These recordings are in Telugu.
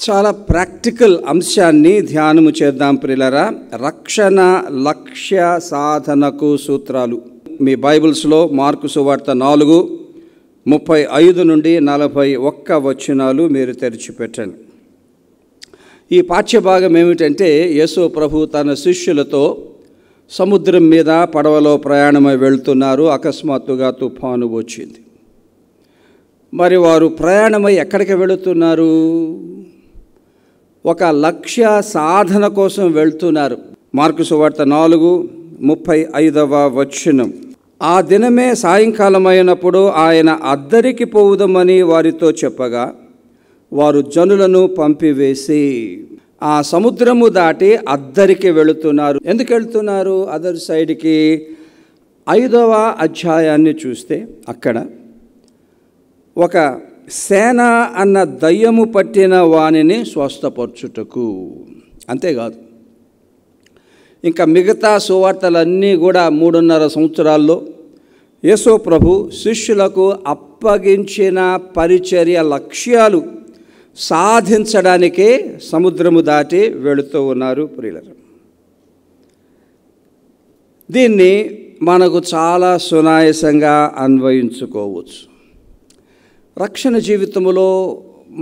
చాలా ప్రాక్టికల్ అంశాన్ని ధ్యానము చేద్దాం ప్రియులారా. రక్షణ లక్ష్య సాధనకు సూత్రాలు. మీ బైబిల్స్లో మార్కు సువార్త 4:35 నుండి 41 వచనాలు మీరు తెరిచిపెట్టండి. ఈ పాఠ్యభాగం ఏమిటంటే, యేసు ప్రభు తన శిష్యులతో సముద్రం మీద పడవలో ప్రయాణమై వెళ్తున్నారు. అకస్మాత్తుగా తుఫాను వచ్చింది. మరి వారు ప్రయాణమై ఎక్కడికి వెళుతున్నారు? ఒక లక్ష్య సాధన కోసం వెళ్తున్నారు. మార్కు సువార్త 4:35 వచనం. ఆ దినమే సాయంకాలం అయినప్పుడు ఆయన అద్దరికి పోవుదమని వారితో చెప్పగా వారు జనులను పంపివేసి ఆ సముద్రము దాటి అద్దరికి వెళుతున్నారు. ఎందుకు వెళుతున్నారు అదర్ సైడ్కి? 5వ అధ్యాయాన్ని చూస్తే అక్కడ ఒక సేన అన్న దయ్యము పట్టిన వానిని స్వస్థపరచుటకు. అంతేకాదు, ఇంకా మిగతా సువార్తలన్నీ కూడా 3.5 సంవత్సరాల్లో యేసు ప్రభు శిష్యులకు అప్పగించిన పరిచర్య లక్ష్యాలు సాధించడానికే సముద్రము దాటి వెళుతూ ఉన్నారు ప్రియులారా. దీన్ని మనకు చాలా సునాయాసంగా అన్వయించుకోవచ్చు. రక్షణ జీవితంలో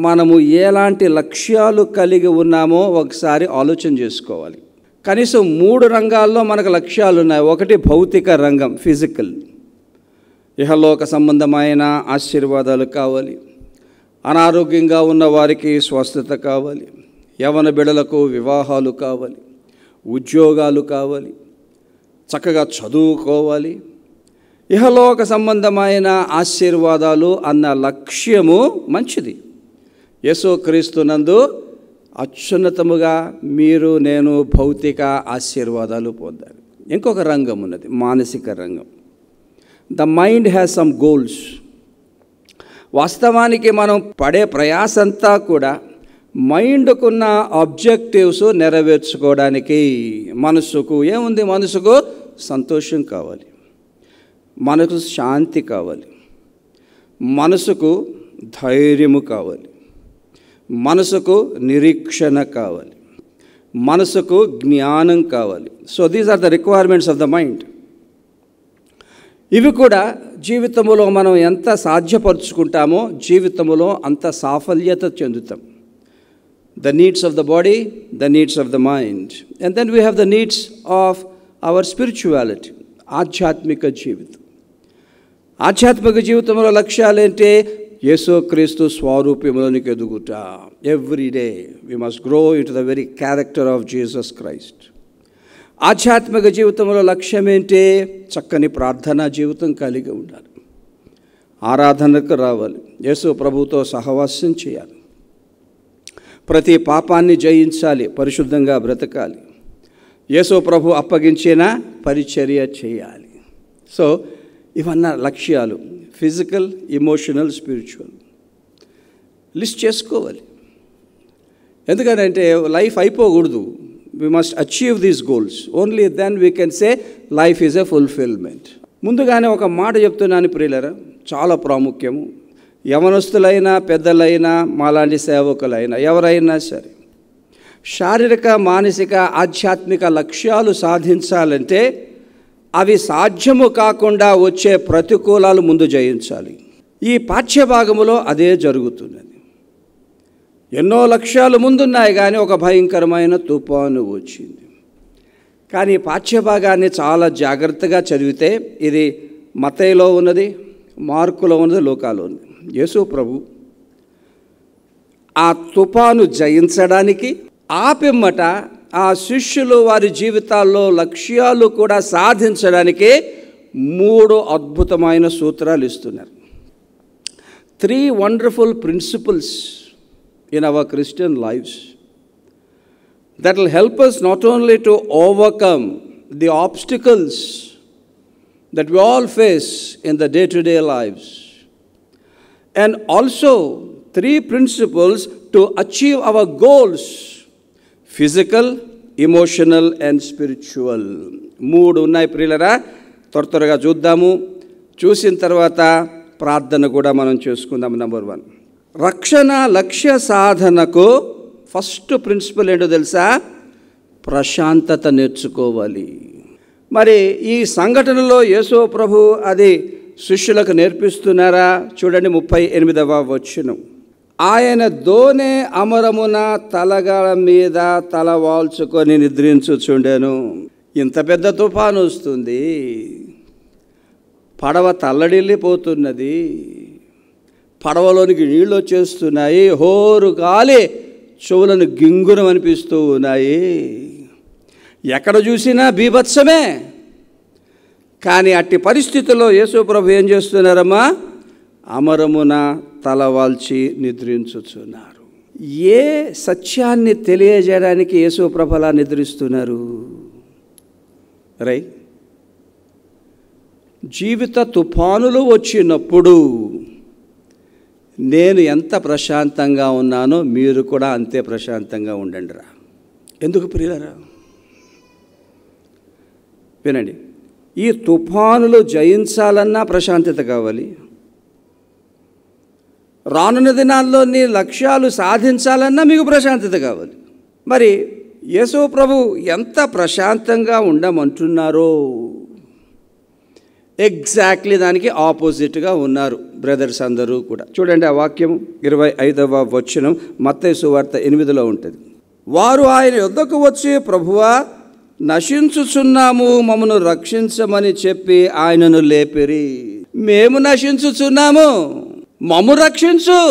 మనము ఎలాంటి లక్ష్యాలు కలిగి ఉన్నామో ఒకసారి ఆలోచన చేసుకోవాలి. కనీసం 3 రంగాల్లో మనకు లక్ష్యాలు ఉన్నాయి. ఒకటి భౌతిక రంగం, ఫిజికల్. ఇహలోక సంబంధమైన ఆశీర్వాదాలు కావాలి. అనారోగ్యంగా ఉన్న వారికి స్వస్థత కావాలి. యవ్వన బిడ్డలకు వివాహాలు కావాలి. ఉద్యోగాలు కావాలి. చక్కగా చదువుకోవాలి. ఇహలోక సంబంధమైన ఆశీర్వాదాలు అన్న లక్ష్యము మంచిది. యేసుక్రీస్తునందు అత్యున్నతముగా మీరు నేను భౌతిక ఆశీర్వాదాలు పొందాలి. ఇంకొక రంగం ఉన్నది, మానసిక రంగం. The mind has some goals. వాస్తవానికి మనం పడే ప్రయాసంతా కూడా మైండ్కున్న ఆబ్జెక్టివ్స్ నెరవేర్చుకోవడానికి. మనసుకు ఏముంది? మనసుకు సంతోషం కావాలి, మనకు శాంతి కావాలి, మనసుకు ధైర్యము కావాలి, మనసుకు నిరీక్షణ కావాలి, మనసుకు జ్ఞానం కావాలి. So these are the requirements of the mind. ఇవి కూడా జీవితంలో మనం ఎంత సాధ్యపరుచుకుంటామో జీవితంలో అంత సాఫల్యత చెందుతాం. The needs of the body, the needs of the mind, and then we have the needs of our spirituality, ఆధ్యాత్మిక జీవితం. ఆధ్యాత్మిక జీవితంలో లక్ష్యాలేంటే యేసుక్రీస్తు స్వరూపంలోనికి ఎదుగుట. Every day we must grow into the very character of Jesus Christ. ఆధ్యాత్మిక జీవితంలో లక్ష్యం ఏంటి? చక్కని ప్రార్థనా జీవితం కలిగి ఉండాలి. ఆరాధనకు రావాలి. యేసు ప్రభుతో సహవాసం చేయాలి. ప్రతి పాపాన్ని జయించాలి. పరిశుద్ధంగా బ్రతకాలి. యేసు ప్రభు అప్పగించిన పరిచర్య చేయాలి. సో ఇవన్నీ లక్ష్యాలు, ఫిజికల్, ఎమోషనల్, స్పిరిచువల్. లిస్ట్ చేసుకోవాలి. ఎందుకంటే life అయిపోకూడదు. We must achieve these goals. Only then we can say life is a fulfillment. ముందుగానే ఒక మాట చెప్తున్నాను ప్రియులారా, చాలా ప్రాముఖ్యము. యవనస్తులైనా పెద్దలైనా మాలాంటి సేవకులైనా ఎవరైనా సరే శారీరక, మానసిక, ఆధ్యాత్మిక లక్ష్యాలు సాధించాలంటే అవి సాధ్యము కాకుండా వచ్చే ప్రతికూలాలు ముందు జయించాలి. ఈ పాఠ్యభాగములో అదే జరుగుతున్నది. ఎన్నో లక్ష్యాలు ముందున్నాయి, కానీ ఒక భయంకరమైన తుఫాను వచ్చింది. కానీ పాఠ్యభాగాన్ని చాలా జాగ్రత్తగా చదివితే ఇది మత్తయిలో ఉన్నది, మార్కులో ఉన్నది, లూకాలో ఉంది. యేసు ప్రభు ఆ తుఫాను జయించడానికి ఆపిమ్మట ఆ శిష్యులు వారి జీవితాల్లో లక్ష్యాలు కూడా సాధించడానికి 3 అద్భుతమైన సూత్రాలు ఇస్తున్నారు. 3 wonderful principles in our Christian lives that will help us not only to overcome the obstacles that we all face in the day-to-day lives, and also 3 principles to achieve our goals, physical, emotional and spiritual. 3 ఉన్నాయి ప్రియులారా. త్వరగా చూద్దాము. చూసిన తర్వాత ప్రార్థన కూడా మనం చేసుకుందాం. నంబర్ 1, రక్షణ లక్ష్య సాధనకు ఫస్ట్ ప్రిన్సిపల్ ఏంటో తెలుసా? ప్రశాంతత నేర్చుకోవాలి. మరి ఈ సంఘటనలో యేసు ప్రభు అది శిష్యులకు నేర్పిస్తున్నారా? చూడండి 38వ వచనం. ఆయన దోనె అమరమున తలగల మీద తల వాల్చుకొని నిద్రించుచుండెను. ఇంత పెద్ద తుఫాను వస్తుంది, పడవ తల్లడిల్లిపోతున్నది, పడవలోనికి నీళ్ళు వచ్చేస్తున్నాయి, హోరు గాలి చెవులను గింగురం అనిపిస్తూ ఉన్నాయి, ఎక్కడ చూసినా బీభత్సమే. కానీ అట్టి పరిస్థితుల్లో యేసు ప్రభు ఏం చేస్తున్నారమ్మా? అమరమున తలవాల్చి నిద్రించుచున్నారు. ఏ సత్యాన్ని తెలియజేయడానికి యేసు ప్రభు అలా నిద్రిస్తున్నారు? జీవిత తుఫానులు వచ్చినప్పుడు నేను ఎంత ప్రశాంతంగా ఉన్నానో మీరు కూడా అంతే ప్రశాంతంగా ఉండండి రా. ఎందుకు ప్రియులారా? వినండి, ఈ తుఫానులు జయించాలన్నా ప్రశాంతత కావాలి. రానున్న దినాల్లో నీ లక్ష్యాలు సాధించాలన్నా మీకు ప్రశాంతత కావాలి. మరి యేసు ప్రభు ఎంత ప్రశాంతంగా ఉండమంటున్నారో ఎగ్జాక్ట్లీ దానికి ఆపోజిట్గా ఉన్నారు బ్రదర్స్ అందరూ కూడా. చూడండి ఆ వాక్యం 25వ వచనం మత్తయి సువార్త 8లో ఉంటుంది. వారు ఆయన యొద్దకు వచ్చి, ప్రభువా నశించుచున్నాము, మమ్మను రక్షించమని చెప్పి ఆయనను లేపిరి. మేము నశించుచున్నాము, మమ్ము రక్షించు.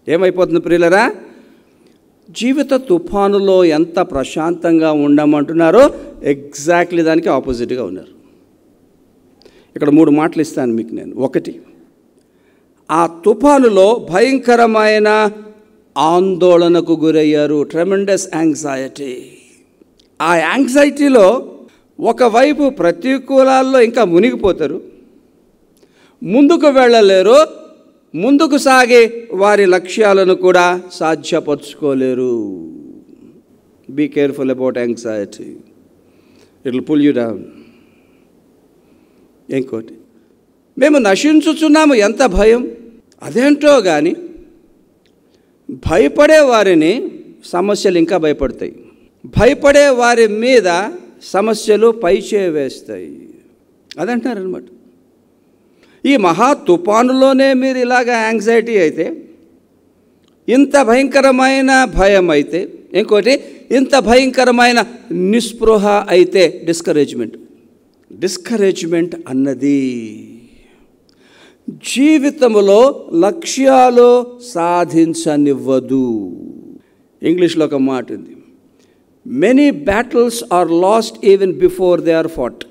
ఏమైపోతుంది ప్రియులరా? జీవిత తుఫానులో ఎంత ప్రశాంతంగా ఉండమంటున్నారో ఎగ్జాక్ట్లీ దానికి ఆపోజిట్గా ఉన్నారు. ఇక్కడ 3 మాటలు ఇస్తాను మీకు నేను. 1, ఆ తుఫానులో భయంకరమైన ఆందోళనకు గురయ్యారు. Tremendous anxiety. ఆ యాంగ్జైటీలో ఒకవైపు ప్రతికూలాల్లో ఇంకా మునిగిపోతారు, ముందుకు వెళ్ళలేరు, ముందుకు సాగి వారి లక్ష్యాలను కూడా సాధ్యపరచుకోలేరు. Be careful about anxiety, it will pull you down. ఇంకోటి, మేము నశించుచున్నాము, ఎంత భయం. అదేంటో కానీ భయపడే వారిని సమస్యలు ఇంకా భయపడతాయి, భయపడే వారి మీద సమస్యలు పైచేయి వేస్తాయి. అదంటున్నారనమాట. ఈ మహా తుఫానులోనే మీరు ఇలాగ యాంగ్జైటీ అయితే, ఇంత భయంకరమైన భయం అయితే, ఇంకోటి ఇంత భయంకరమైన నిస్పృహ అయితే డిస్కరేజ్మెంట్ అన్నది జీవితంలో లక్ష్యాలు సాధించనివ్వదు. ఇంగ్లీష్లో ఒక మాట ఉంది, many battles are lost even before they are fought.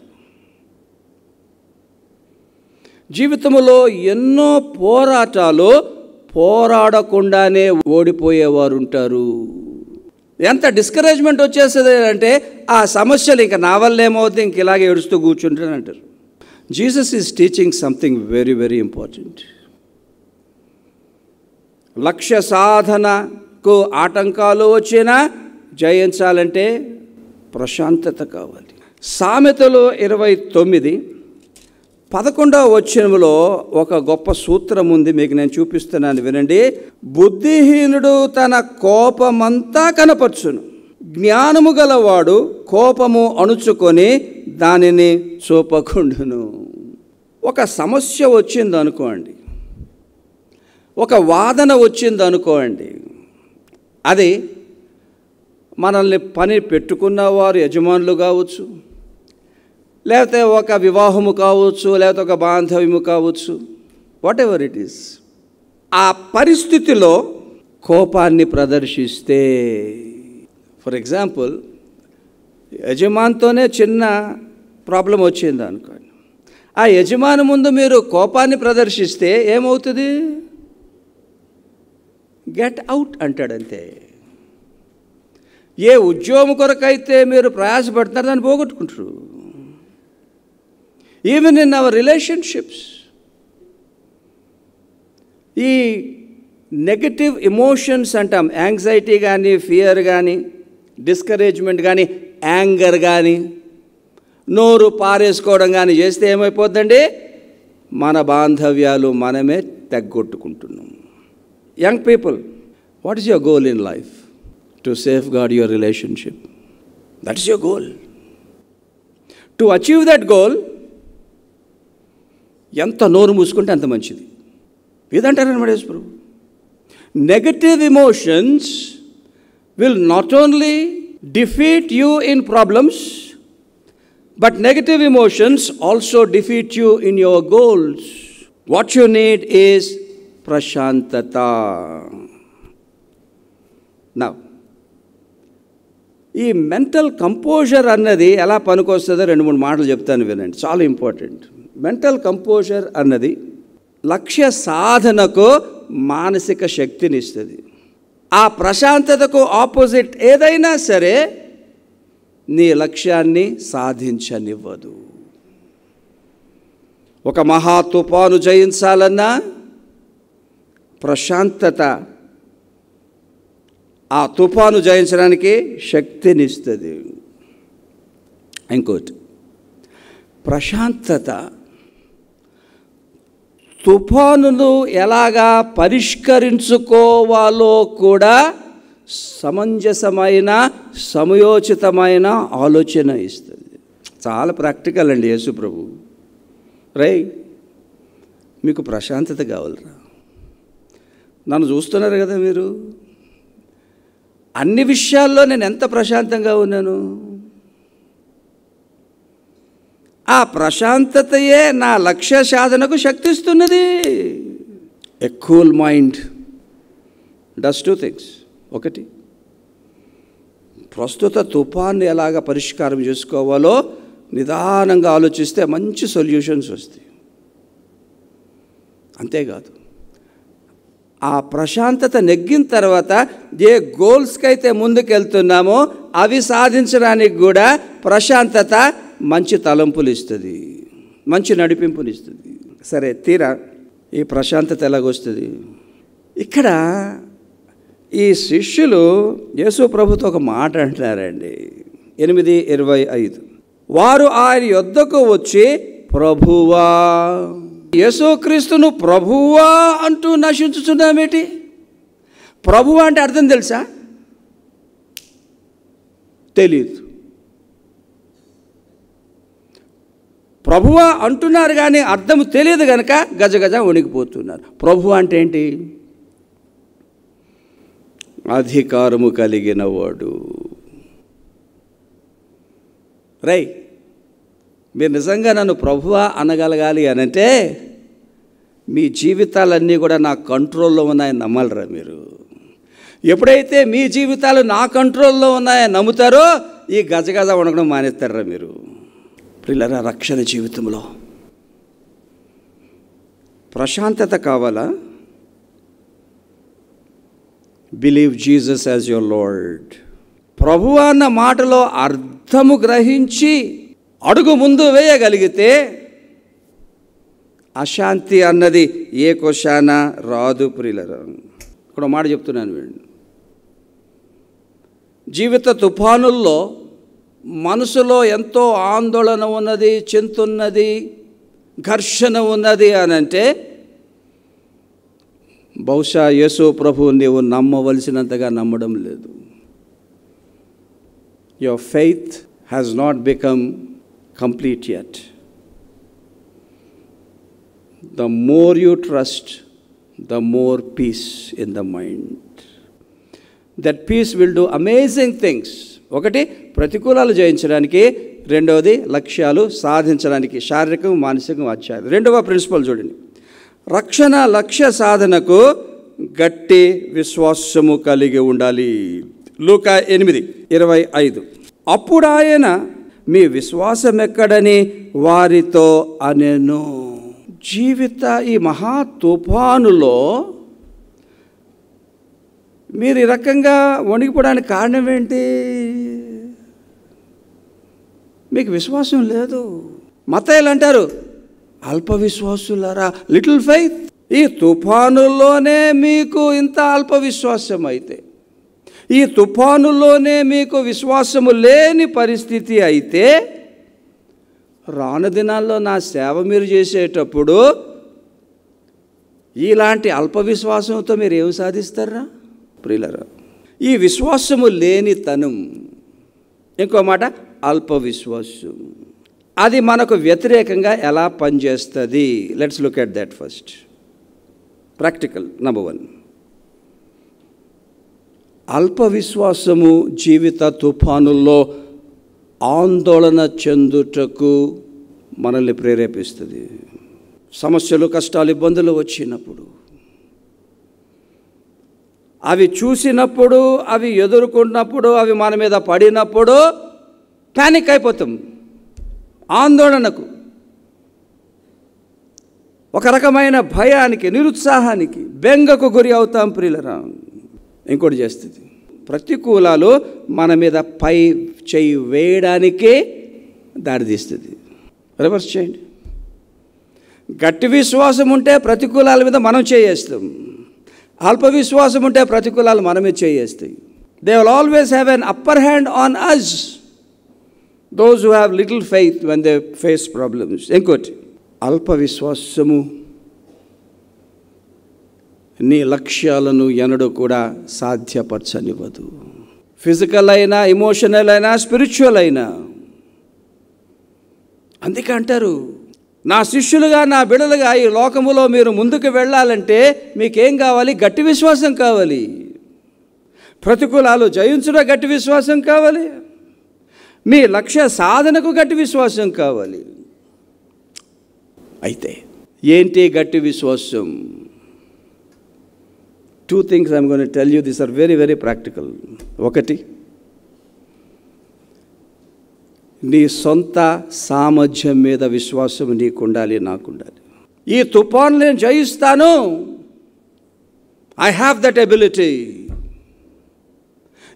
జీవితంలో ఎన్నో పోరాటాలు పోరాడకుండానే ఓడిపోయేవారు ఉంటారు. ఎంత డిస్కరేజ్మెంట్ వచ్చేస్తుంది అంటే ఆ సమస్యలు ఇంకా నా వల్ల ఏమవుతుంది, ఇంక ఇలాగే ఏడుస్తూ కూర్చుంటానంటారు. Jesus is teaching something very very important. లక్ష్య సాధనకు ఆటంకాలు వచ్చినా జయించాలంటే ప్రశాంతత కావాలి. సామెతలు 29:11వ వచనంలో ఒక గొప్ప సూత్రం ఉంది, మీకు నేను చూపిస్తున్నాను వినండి. బుద్ధిహీనుడు తన కోపమంతా కనపరచును, జ్ఞానము గలవాడు కోపము అణుచుకొని దానిని చూపకుండును. ఒక సమస్య వచ్చిందనుకోండి, ఒక వాదన వచ్చిందనుకోండి, అది మనల్ని పని పెట్టుకున్నవారు యజమానులు కావచ్చు, లేకపోతే ఒక వివాహము కావచ్చు, లేకపోతే ఒక బాంధవ్యము కావచ్చు, వాట్ ఎవర్ ఇట్ ఈస్. ఆ పరిస్థితిలో కోపాన్ని ప్రదర్శిస్తే, ఫర్ ఎగ్జాంపుల్ యజమానితోనే చిన్న ప్రాబ్లం వచ్చింది అనుకోండి, ఆ యజమాని ముందు మీరు కోపాన్ని ప్రదర్శిస్తే ఏమవుతుంది? Get out అంటాడంతే. ఏ ఉద్యోగం కొరకైతే మీరు ప్రయాసపడుతున్నారు దాన్ని పోగొట్టుకుంటారు. ఈవెన్ ఇన్ అవర్ రిలేషన్షిప్స్, ఈ నెగటివ్ ఎమోషన్స్ అంటాం, యాంగ్జైటీ కానీ, ఫియర్ కానీ, డిస్కరేజ్మెంట్ కానీ, యాంగర్ కానీ, నోరు పారేసుకోవడం కానీ చేస్తే ఏమైపోద్దండి? మన బాంధవ్యాలు మనమే తెగ్గొట్టుకుంటున్నాం. Young people, what is your goal in life? To safeguard your relationship. That is your goal. To achieve that goal ఎంత నోరు మూసుకుంటే అంత మంచిది. ఇదంటారనమాట యేసు ప్రభు. Negative emotions will not only defeat you in problems, but negative emotions also defeat you in your goals. What you need is ప్రశాంతత. నా ఈ మెంటల్ కంపోజర్ అన్నది ఎలా పనికొస్తుందో 2-3 మాటలు చెప్తాను, వినండి, చాలా ఇంపార్టెంట్. మెంటల్ కంపోజర్ అన్నది లక్ష్య సాధనకు మానసిక శక్తిని ఇస్తుంది. ఆ ప్రశాంతతకు ఆపోజిట్ ఏదైనా సరే నీ లక్ష్యాన్ని సాధించనివ్వదు. ఒక మహా తుఫాను జయించాలన్నా ప్రశాంతత ఆ తుఫాను జయించడానికి శక్తినిస్తుంది. ఇంకోటి, ప్రశాంతత తుఫానును ఎలాగా పరిష్కరించుకోవాలో కూడా సమంజసమైన సమయోచితమైన ఆలోచన ఇస్తుంది. చాలా ప్రాక్టికల్ అండి యేసు ప్రభు. మీకు ప్రశాంతత కావాలరా? నన్ను చూస్తున్నారు కదా మీరు, అన్ని విషయాల్లో నేను ఎంత ప్రశాంతంగా ఉన్నాను. ఆ ప్రశాంతతయే నా లక్ష్య సాధనకు శక్తిస్తున్నది. A cool mind does 2 things. ఒకటి, ప్రస్తుత తుఫాన్ని ఎలాగ పరిష్కారం చేసుకోవాలో నిదానంగా ఆలోచిస్తే మంచి సొల్యూషన్స్ వస్తాయి. అంతేకాదు, ఆ ప్రశాంతత నెగ్గిన తర్వాత ఏ గోల్స్కి అయితే ముందుకెళ్తున్నామో అవి సాధించడానికి కూడా ప్రశాంతత మంచి తలంపులు ఇస్తుంది, మంచి నడిపింపునిస్తుంది. సరే, తీరా ఈ ప్రశాంతత ఎలాగొస్తుంది? ఇక్కడ ఈ శిష్యులు యేసు ప్రభుతో ఒక మాట అంటున్నారండి. 8:25, వారు ఆయన యొద్దకు వచ్చి, ప్రభువా, యేసుక్రీస్తును ప్రభువా అంటూ నశించుచున్నామేటి? ప్రభువా అంటే అర్థం తెలుసా? తెలీదు. ప్రభువా అంటున్నారు కానీ అర్థం తెలియదు కనుక గజగజ వణికిపోతున్నారు. ప్రభువా అంటే ఏంటి? అధికారము కలిగిన వాడు. మీరు నిజంగా నన్ను ప్రభువా అనగలగాలి అనంటే మీ జీవితాలన్నీ కూడా నా కంట్రోల్లో ఉన్నాయని నమ్మాలరా మీరు. ఎప్పుడైతే మీ జీవితాలు నా కంట్రోల్లో ఉన్నాయని నమ్ముతారో ఈ గజగజ వణకడం మానేస్తారా మీరు. పిల్లరా, రక్షణ జీవితంలో ప్రశాంతత కావాలా? Believe Jesus as your lord. ప్రభువా అన్న మాటలో అర్థము గ్రహించి అడుగు ముందు వేయగలిగితే అశాంతి అన్నది ఏ కోశాన రాదు. ప్రియులరా, ఇక్కడ మాట చెప్తున్నాను వీళ్ళు. జీవిత తుఫానుల్లో మనసులో ఎంతో ఆందోళన ఉన్నది, చింతున్నది, ఘర్షణ ఉన్నది అనంటే బహుశా యేసు ప్రభు నీవు నమ్మవలసినంతగా నమ్మడం లేదు. Your faith has not become complete yet. The more you trust, the more peace in the mind. That peace will do amazing things. ఒకటి, ప్రతికూలాలు జయించడానికి. రెండవది, లక్ష్యాలు సాధించడానికి, శారీరకం, మానసికం, ఆధ్యాత్మికం. రెండవ ప్రిన్సిపల్ చూడండి. రక్షణ లక్ష్య సాధనకు గట్టి విశ్వాసము కలిగి ఉండాలి. లూకా 8:25, అప్పుడు ఆయన మీ విశ్వాసం ఎక్కడని వారితో అనెను. జీవిత ఈ మహా తుఫానులో మీరు ఈ రకంగా వణికిపోవడానికి కారణం ఏంటి? మీకు విశ్వాసం లేదు. మత్తయి అంటారు, అల్ప విశ్వాసులారా, లిటిల్ ఫెయిత్. ఈ తుఫానుల్లోనే మీకు ఇంత అల్ప విశ్వాసం అయితే, ఈ తుఫానులోనే మీకు విశ్వాసము లేని పరిస్థితి అయితే, రాను దినాల్లో నా సేవ మీరు చేసేటప్పుడు ఇలాంటి అల్ప విశ్వాసంతో మీరు ఏమి సాధిస్తారా? ప్రియులరా, ఈ విశ్వాసము లేనితనం, ఇంకో మాట అల్ప విశ్వాసం, అది మనకు వ్యతిరేకంగా ఎలా పనిచేస్తుంది? Let's look at that first. Practical number 1, అల్ప విశ్వాసము జీవిత తుఫానుల్లో ఆందోళన చెందుటకు మనల్ని ప్రేరేపిస్తుంది. సమస్యలు, కష్టాలు, ఇబ్బందులు వచ్చినప్పుడు, అవి చూసినప్పుడు, అవి ఎదుర్కొన్నప్పుడు, అవి మన మీద పడినప్పుడు పానిక్ అయిపోతాం, ఆందోళనకు, ఒక రకమైన భయానికి, నిరుత్సాహానికి, బెంగకు గురి అవుతాం ప్రియులరా. ఇంకోటి చేస్తుంది, ప్రతికూలాలు మన మీద పై చేయి వేయడానికే దారితీస్తుంది. రివర్స్ చేయండి. గట్టి విశ్వాసం ఉంటే ప్రతికూలాల మీద మనం చేయేస్తాం, అల్ప విశ్వాసం ఉంటే ప్రతికూలాలు మనమే చేయేస్తాయి. They will always have an upper hand on us, those who have little faith when they face problems. ఇంకోటి, అల్ప విశ్వాసము నీ లక్ష్యాలను ఎన్నడూ కూడా సాధ్యపరచనివ్వదు. ఫిజికల్ అయినా, ఎమోషనల్ అయినా, స్పిరిచువల్ అయినా. అందుకే అంటారు, నా శిష్యులుగా, నా బిడ్డలుగా ఈ లోకములో మీరు ముందుకు వెళ్ళాలంటే మీకేం కావాలి? గట్టి విశ్వాసం కావాలి. ప్రతికూలాలు జయించుట గట్టి విశ్వాసం కావాలి. మీ లక్ష్య సాధనకు గట్టి విశ్వాసం కావాలి. అయితే ఏంటి గట్టి విశ్వాసం? 2 things I'm going to tell you. These are very, very practical. ఒకటి, నీ సొంత సామర్థ్యం మీద విశ్వాసం నీకు ఉండాలి, నాకు ఉండాలి. ఈ తుఫాను నేను జయిస్తాను, ఐ హ్యావ్ దట్ ఎబిలిటీ.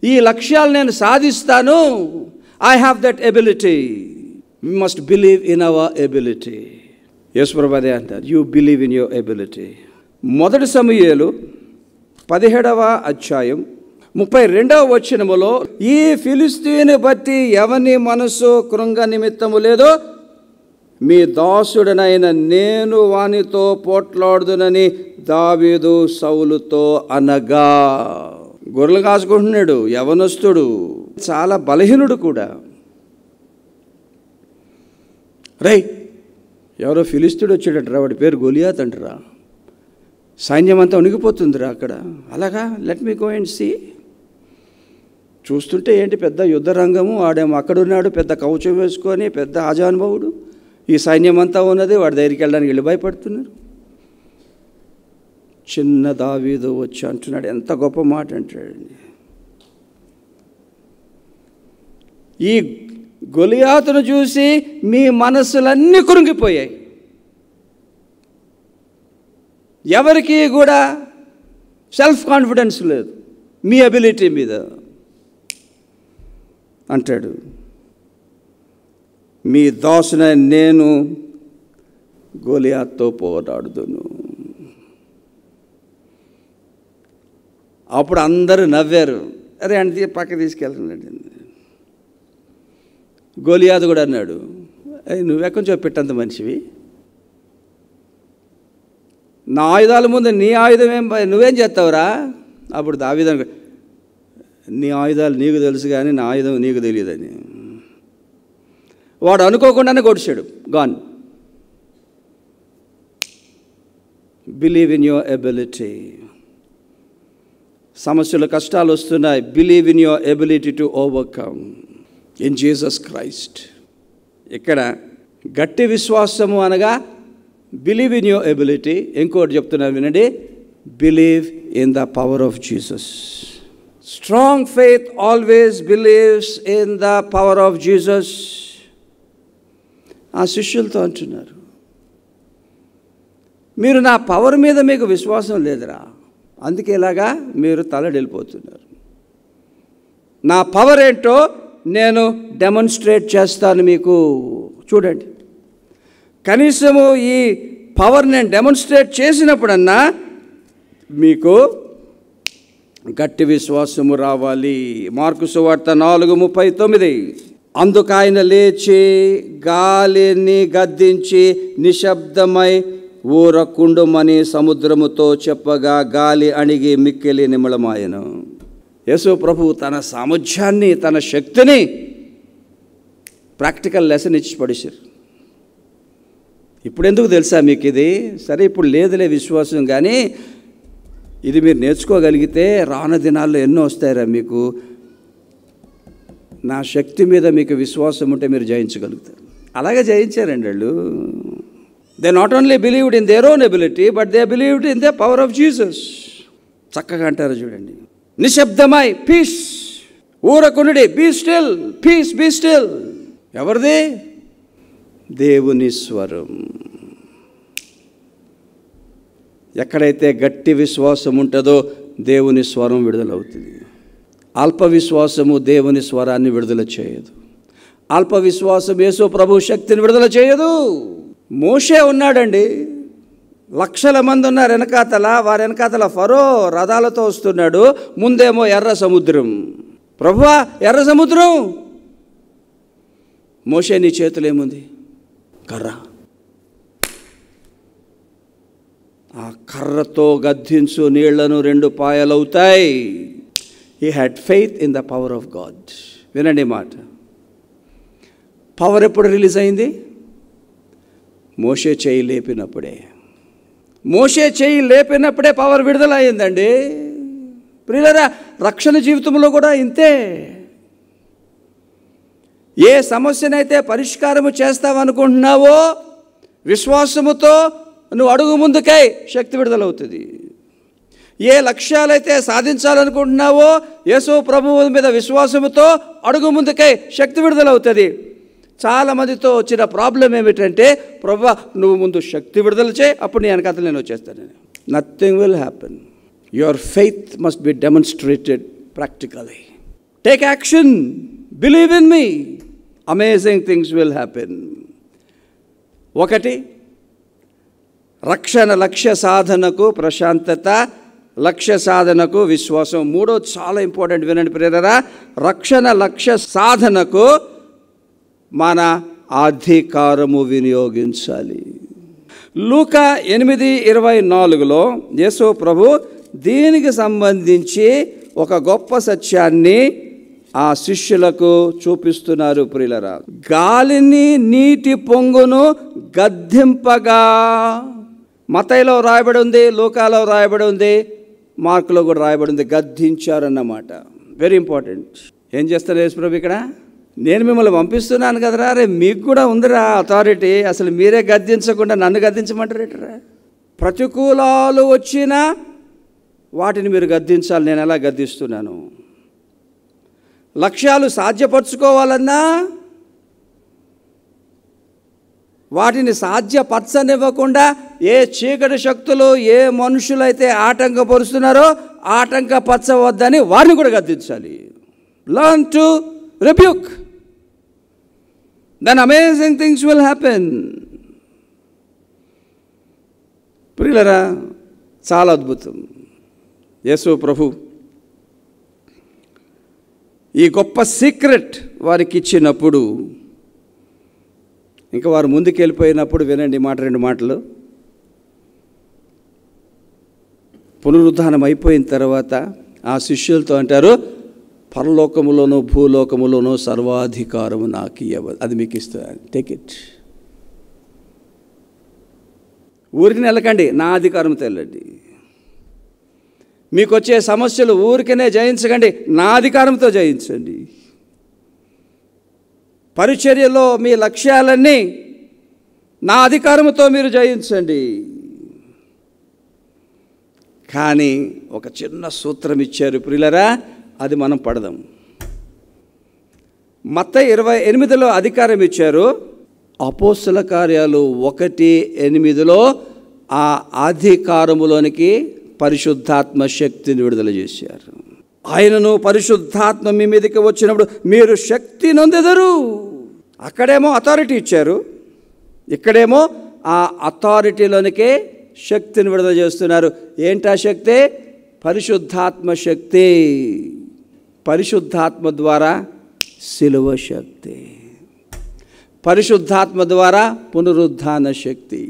ఈ లక్ష్యాలు నేను సాధిస్తాను, I have that ability. We must believe in our ability. Yesu ప్రభువు అదే అంటారు, you believe in your ability. 1 సమూయేలు 17వ అధ్యాయం 32వ వచనములో, ఈ ఫిలిష్తీయుని బట్టి ఎవని మనసు కృంగ నిమిత్తము లేదో మీ దాసుడనైన నేను వానితో పోట్లాడుదునని దావీదు సౌలుతో అనగా. గొర్రెలు కాసుకుంటున్నాడు, యవనస్తుడు, చాలా బలహీనుడు కూడా. ఎవరో ఫిలిష్తీయుడు వచ్చాడట్రా, వాడి పేరు గొలియాత్ అంటరా. సైన్యం అంతా ఉనిగిపోతుందిరా అక్కడ. అలాగా, let me go and see. చూస్తుంటే ఏంటి పెద్ద యుద్ధ రంగము, వాడేమో అక్కడున్నాడు పెద్ద కవచం వేసుకొని, పెద్ద ఆజానుభవుడు. ఈ సైన్యం అంతా ఉన్నది, వాడి దగ్గరికి వెళ్ళడానికి వీళ్ళు భయపడుతున్నారు. చిన్న దావీదు వచ్చి అంటున్నాడు, ఎంత గొప్ప మాట అంటాడండి. ఈ గొలియాతును చూసి మీ మనస్సులన్నీ కురింగిపోయాయి, ఎవరికి కూడా సెల్ఫ్ కాన్ఫిడెన్స్ లేదు మీ అబిలిటీ మీద. అంటాడు, మీ దాసున నేను గొలియాతుతో పోరాడుదును. అప్పుడు అందరూ నవ్వారు. అరే అంటే పక్క తీసుకెళ్తున్నాడు. గొలియాతు కూడా అన్నాడు, నువ్వెక్కడి నుంచి పెట్టంత మనిషివి, నా ఆయుధాల ముందు నీ ఆయుధం నువ్వేం చేస్తావురా? అప్పుడు దావీదు, నీ ఆయుధాలు నీకు తెలుసు కానీ నా ఆయుధం నీకు తెలియదని. వాడు అనుకోకుండానే కొడిచాడు. Gone. Believe in your ability. సమస్యలు, కష్టాలు వస్తున్నాయి, believe in your ability to overcome in Jesus Christ. ఇక్కడ గట్టి విశ్వాసము అనగా బిలీవ్ ఇన్ యువర్ ఎబిలిటీ. ఇంకోటి చెప్తున్నాను వినండి, believe in the power of Jesus. Strong faith always believes in the power of Jesus. ఆ శిష్యులతో అంటున్నారు, మీరు నా పవర్ మీద మీకు విశ్వాసం లేదురా, అందుకే ఇలాగా మీరు తలడిల్లిపోతున్నారు. నా పవర్ ఏంటో నేను డెమాన్స్ట్రేట్ చేస్తాను మీకు. చూడండి, కనీసము ఈ పవర్ నేను డెమాన్స్ట్రేట్ చేసినప్పుడన్నా మీకు గట్టి విశ్వాసము రావాలి. మార్కు సువార్త 4:39. అందుకు ఆయన లేచి గాలిని గద్దించి నిశ్శబ్దమై ఊరకుండుమని సముద్రముతో చెప్పగా గాలి అణిగి మిక్కిలి నిమ్మళమాయెను. యేసు ప్రభు తన సామర్థ్యాన్ని, తన శక్తిని ప్రాక్టికల్ లెసన్ ఇచ్చి పడేశారు. ఇప్పుడు ఎందుకు తెలుసా మీకు ఇది? సరే ఇప్పుడు లేదులే విశ్వాసం, కానీ ఇది మీరు నేర్చుకోగలిగితే రాను దినాల్లో ఎన్నో వస్తాయిరా మీకు. నా శక్తి మీద మీకు విశ్వాసం ఉంటే మీరు జయించగలుగుతారు. అలాగే జయించారండి వాళ్ళు. They not only believed in their own ability, but they believed in the power of Jesus. చక్కగా అంటారు చూడండి, నిశ్శబ్దమై పీస్, ఊరకునుడి, be still, peace, be still. ఎవరిది? దేవుని స్వరం. ఎక్కడైతే గట్టి విశ్వాసం ఉంటుందో దేవుని స్వరం విడుదలవుతుంది. అల్ప విశ్వాసము దేవుని స్వరాన్ని విడుదల చేయదు. అల్ప విశ్వాసం యేసు ప్రభు శక్తిని విడుదల చేయదు. మోషే ఉన్నాడండి, లక్షల మంది ఉన్నారు వెనకాతల. వారి వెనకాతల ఫరో రథాలతో వస్తున్నాడు, ముందేమో ఎర్ర సముద్రం. ప్రభువా, ఎర్ర సముద్రం. మోషే నీ చేతులు ఏముంది? కర్ర. ఆ కర్రతో గద్దించు, నీళ్లను 2 పాయలవుతాయి. He had faith in the power of God. వినండి మాట. పవర్ ఎప్పుడు రిలీజ్ అయింది? మోషే చేయి లేపినప్పుడే. మోషే చేయి లేపినప్పుడే పవర్ విడుదల అయిందండి. ప్రియులారా, రక్షణ జీవితంలో కూడా ఇంతే. ఏ సమస్యనైతే పరిష్కారము చేస్తావనుకుంటున్నావో విశ్వాసముతో నువ్వు అడుగు ముందుకై శక్తి విడుదలవుతుంది. ఏ లక్ష్యాలైతే సాధించాలనుకుంటున్నావో యేసు ప్రభువు మీద విశ్వాసముతో అడుగు ముందుకై శక్తి విడుదలవుతుంది. చాలామందితో వచ్చిన ప్రాబ్లం ఏమిటంటే, ప్రభువా నువ్వు ముందు శక్తి విడుదల చేయి, అప్పుడు నీ వెనకాతలు నేను వచ్చేస్తాను. Nothing will happen. Your faith must be demonstrated practically. Take action. Believe in me. Amazing things will happen. 1, రక్షణ లక్ష్య సాధనకు ప్రశాంతత, లక్ష్య సాధనకు విశ్వాసం. 3 చాలా ఇంపార్టెంట్. వినండి ప్రియరా, రక్షణ లక్ష్య సాధనకు మన అధికారము వినియోగించాలి. లూకా 8:24లో యేసు ప్రభు దీనికి సంబంధించి ఒక గొప్ప సత్యాన్ని ఆ శిష్యులకు చూపిస్తున్నారు. ప్రియులరా, గాలిని నీటి పొంగును గద్దింపగా, మత్తయిలో రాయబడి ఉంది, లూకాలో రాయబడి ఉంది, మార్కులో కూడా రాయబడి ఉంది, గద్దించారన్నమాట. Very important. ఏం చేస్తారు యేసు ప్రభు ఇక్కడ? నేను మిమ్మల్ని పంపిస్తున్నాను కదరా, రే మీకు కూడా ఉందిరా అథారిటీ, అసలు మీరే గద్దించకుండా నన్ను గద్దించమంటారేటరా? ప్రతికూలాలు వచ్చినా వాటిని మీరు గద్దించాలి. నేను ఎలా గద్దిస్తున్నాను? లక్ష్యాలు సాధ్యపరచుకోవాలన్నా వాటిని సాధ్యపరచనివ్వకుండా ఏ చీకటి శక్తులు, ఏ మనుషులైతే ఆటంకపరుస్తున్నారో ఆటంకపరచవద్దని వారిని కూడా గద్దించాలి. Learn to rebuke, then amazing things will happen. ప్రియులరా, చాలా అద్భుతం. యేసు ప్రభు ఈ గొప్ప సీక్రెట్ వారికి ఇచ్చినప్పుడు, ఇంకా వారు ముందుకు వెళ్ళిపోయినప్పుడు వినండి మాట, 2 మాటలు. పునరుద్ధానం అయిపోయిన తర్వాత ఆ శిష్యులతో అంటారు, పరలోకములోనూ భూలోకములోనూ సర్వాధికారము నాకు ఇవ్వదు, అది మీకు ఇస్తాను, టేక్ ఇట్. ఊరికి వెళ్ళకండి, నా అధికారంతో వెళ్ళండి. మీకు వచ్చే సమస్యలు ఊరికనే జయించకండి, నా అధికారంతో జయించండి. పరిచర్యలో మీ లక్ష్యాలన్నీ నా అధికారంతో మీరు జయించండి. కానీ ఒక చిన్న సూత్రం ఇచ్చారు ప్రియులరా, అది మనం పడదాం. మత్తయి 28లో అధికారం ఇచ్చారు. అపోస్తల కార్యాలు 1:8లో ఆ అధికారములోనికి పరిశుద్ధాత్మ శక్తిని విడుదల చేశారు. ఆయనను పరిశుద్ధాత్మ మీ మీదకి వచ్చినప్పుడు మీరు శక్తి నొందెదరు. అక్కడేమో అథారిటీ ఇచ్చారు, ఇక్కడేమో ఆ అథారిటీలోనికే శక్తిని విడుదల చేస్తున్నారు. ఏంటా శక్తి? పరిశుద్ధాత్మ శక్తి. పరిశుద్ధాత్మ ద్వారా సిలువ శక్తి, పరిశుద్ధాత్మ ద్వారా పునరుద్ధాన శక్తి.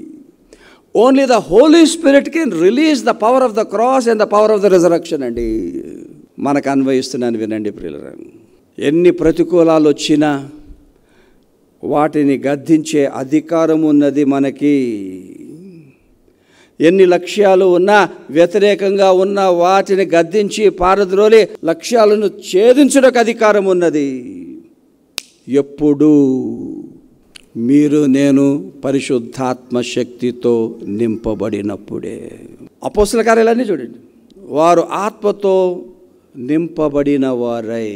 Only the Holy Spirit can release the power of the cross and the power of the resurrection అండి. మనకు అన్వయిస్తున్నాను. వినండి ప్రియులారా, ఎన్ని ప్రతికూలాలు వచ్చినా వాటిని గద్దించే అధికారం ఉన్నది మనకి. ఎన్ని లక్ష్యాలు ఉన్నా వ్యతిరేకంగా ఉన్న వాటిని గద్దించి పారద్రోలి లక్ష్యాలను ఛేదించడానికి అధికారం ఉన్నది. ఎప్పుడు మీరు నేను పరిశుద్ధాత్మ శక్తితో నింపబడినప్పుడే. అపోస్తల కార్యాలన్నీ చూడండి, వారు ఆత్మతో నింపబడిన వారై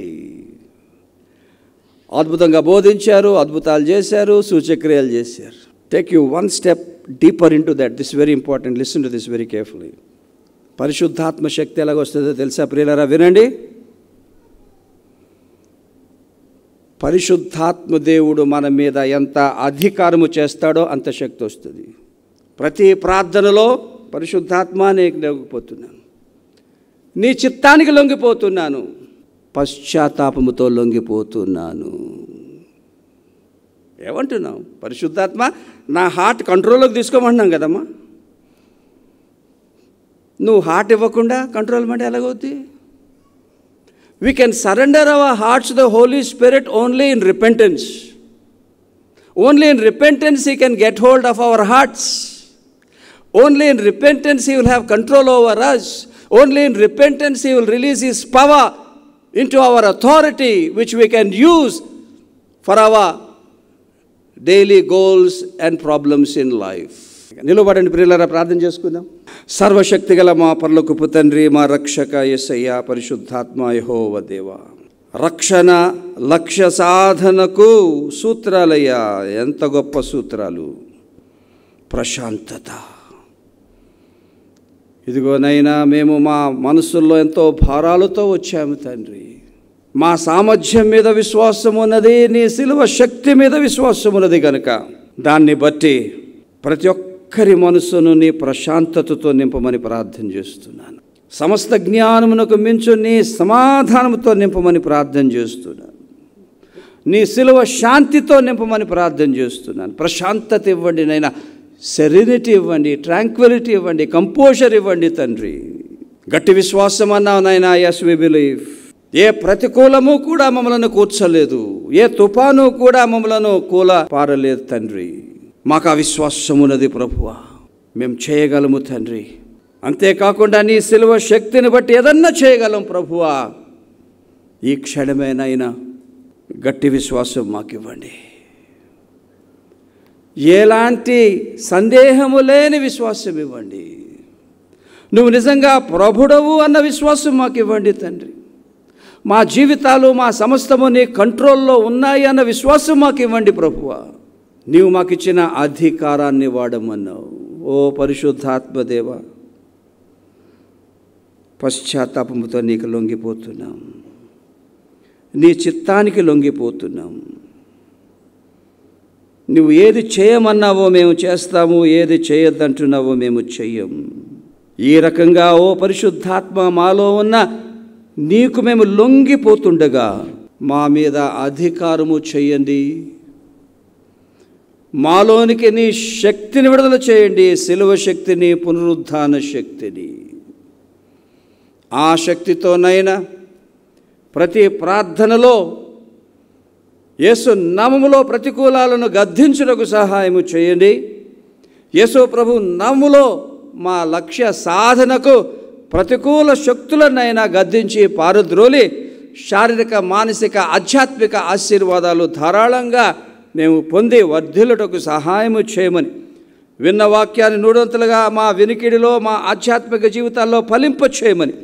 అద్భుతంగా బోధించారు, అద్భుతాలు చేశారు, సూచక్రియలు చేశారు. Take you one step deeper in to that. This very important. Listen to this very carefully. పరిశుద్ధాత్మ శక్తి ఎలాగొస్తుందో తెలుసా ప్రియులారా? వినండి. పరిశుద్ధాత్మ దేవుడు మన మీద ఎంత అధికారము చేస్తాడో అంత శక్తి వస్తుంది. ప్రతి ప్రార్థనలో పరిశుద్ధాత్మ నేను లొంగిపోతున్నాను, నీ చిత్తానికి లొంగిపోతున్నాను, పశ్చాత్తాపముతో లొంగిపోతున్నాను. ఏమంటున్నావు? పరిశుద్ధాత్మ నా హార్ట్ కంట్రోల్లోకి తీసుకోమంటున్నాం కదమ్మా. నువ్వు హార్ట్ ఇవ్వకుండా కంట్రోల్ అంటే ఎలాగవుద్ది? We can surrender our hearts to the Holy Spirit only in repentance. Only in repentance He can get hold of our hearts. Only in repentance He will have control over us. Only in repentance He will release His power into our authority, which we can use for our daily goals and problems in life. నిలబడండి ప్రియులారా, ప్రార్థన చేసుకుందాం. సర్వశక్తి గల మా పరలోకపు తండ్రి, మా రక్షక యేసయ్య, పరిశుద్ధాత్మ యెహోవా దేవా, రక్షణ లక్ష్య సాధనకు సూత్రాలయ్యా. ఎంత గొప్ప సూత్రాలు! ప్రశాంతత. ఇదిగోనైనా మేము మా మనసుల్లో ఎంతో భారాలతో వచ్చాము తండ్రి. మా సామర్థ్యం మీద విశ్వాసం ఉన్నది, నీ శిలువ శక్తి మీద విశ్వాసం ఉన్నది కనుక దాన్ని బట్టి ప్రతి ఒక్కరి మనసును నీ ప్రశాంతతతో నింపమని ప్రార్థన చేస్తున్నాను. సమస్త జ్ఞానమునకు మించు నీ సమాధానంతో నింపమని ప్రార్థన చేస్తున్నాను. నీ శిలువ శాంతితో నింపమని ప్రార్థన చేస్తున్నాను. ప్రశాంతత ఇవ్వండి నైనా, సెరెనిటీ ఇవ్వండి, ట్రాంక్విలిటీ ఇవ్వండి, కంపోజర్ ఇవ్వండి తండ్రి. గట్టి విశ్వాసం అన్నావు నాయనా. yes we believe. ఏ ప్రతికూలము కూడా మమ్మలను కూర్చలేదు, ఏ తుఫాను కూడా మమ్మలను పారలేదు తండ్రి. మాకు ఆ విశ్వాసం ఉన్నది ప్రభువా, మేము చేయగలము తండ్రి. అంతేకాకుండా నీ శిలువ శక్తిని బట్టి ఏదన్నా చేయగలం ప్రభువా. ఈ క్షణమేనైనా గట్టి విశ్వాసం మాకు ఇవ్వండి. ఎలాంటి సందేహము లేని విశ్వాసం ఇవ్వండి. నువ్వు నిజంగా ప్రభుడవు అన్న విశ్వాసం మాకు ఇవ్వండి తండ్రి. మా జీవితాలు, మా సమస్తము నీ కంట్రోల్లో ఉన్నాయి అన్న విశ్వాసం మాకు ఇవ్వండి ప్రభువా. నీవు మాకు ఇచ్చిన అధికారాన్ని వాడమన్నావు. ఓ పరిశుద్ధాత్మదేవ, పశ్చాత్తాపముతో నీకు లొంగిపోతున్నాం, నీ చిత్తానికి లొంగిపోతున్నాం. నువ్వు ఏది చేయమన్నావో మేము చేస్తాము, ఏది చేయొద్దంటున్నావో మేము చెయ్యం. ఈ రకంగా ఓ పరిశుద్ధాత్మ మాలో ఉన్న నీకు మేము లొంగిపోతుండగా మా మీద అధికారము చెయ్యండి. మాలోనికి నీ శక్తిని విడుదల చేయండి, శిలువ శక్తిని, పునరుద్ధాన శక్తిని. ఆ శక్తితోనైనా ప్రతి ప్రార్థనలో యేసు నామములో ప్రతికూలాలను గద్దించుటకు సహాయము చేయండి. యేసు ప్రభు నామములో మా లక్ష్య సాధనకు ప్రతికూల శక్తులనైనా గద్దించి పారద్రోలి శారీరక, మానసిక, ఆధ్యాత్మిక ఆశీర్వాదాలు ధారాళంగా మేము పొంది వర్ధిల్లుటకు సహాయము చేయమని, విన్న వాక్యాన్ని నూడంతలుగా మా వినికిడిలో, మా ఆధ్యాత్మిక జీవితాల్లో ఫలింప చేయమని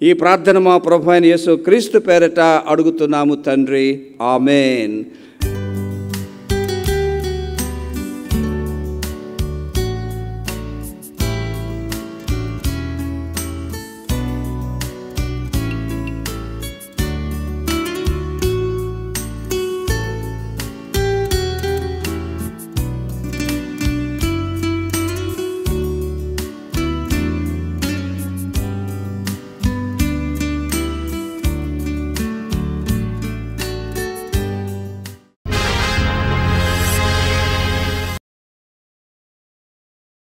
ఈ ప్రార్థన మా ప్రభు అయిన యేసు క్రీస్తు పేరట అడుగుతున్నాము తండ్రి. ఆమేన్.